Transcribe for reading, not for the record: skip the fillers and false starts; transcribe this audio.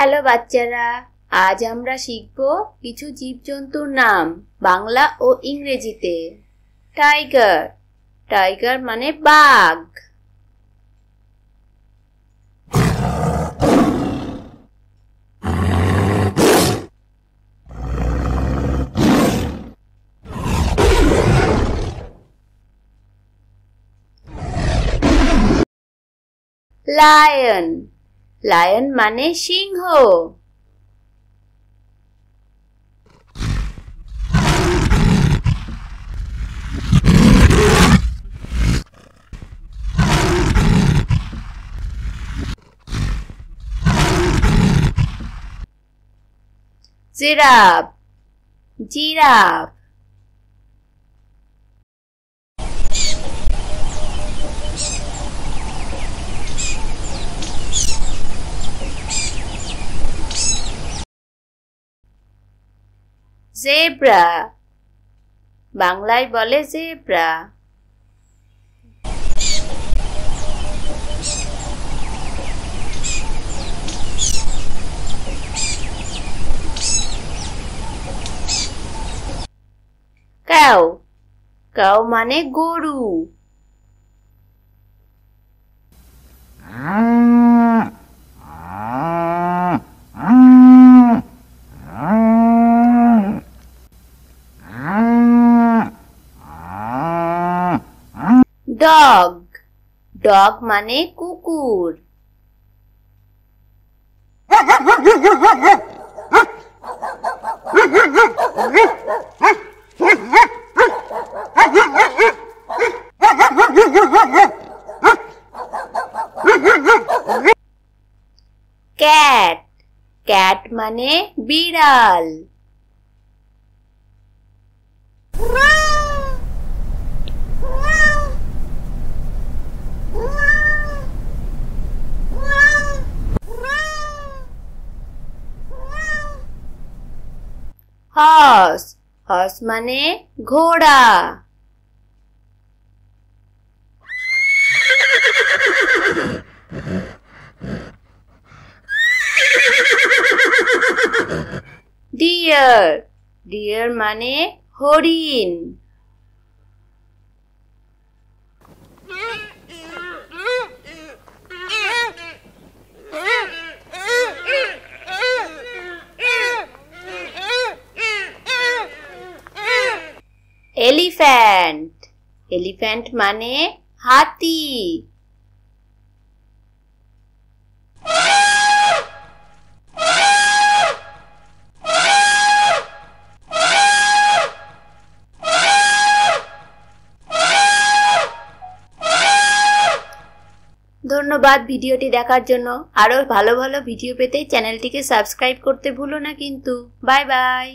Hello বাচ্চারা, আজ আমরা শিখব কিছু জীবজন্তুর নাম বাংলা ও ইংরেজিতে। টাইগার, টাইগার মানে বাঘ। লায়ন, লায়ন মানে সিংহ। Giraffe, giraffe. জেব্রা, বাংলায় বলে জেব্রা। কাউ, কাউ মানে গরু। ডগ, ডগ মানে কুকুর। ক্যাট, ক্যাট মানে বিড়াল। হর্স, হর্স মানে ঘোড়া। ডিয়ার, ডিয়ার মানে হরিণ। এলিফ্যান্ট, এলিফ্যান্ট মানে হাতি। ধন্যবাদ ভিডিওটি দেখার জন্য। আরো ভালো ভালো ভিডিও পেতে চ্যানেলটিকে সাবস্ক্রাইব করতে ভুলো না কিন্তু। Bye bye.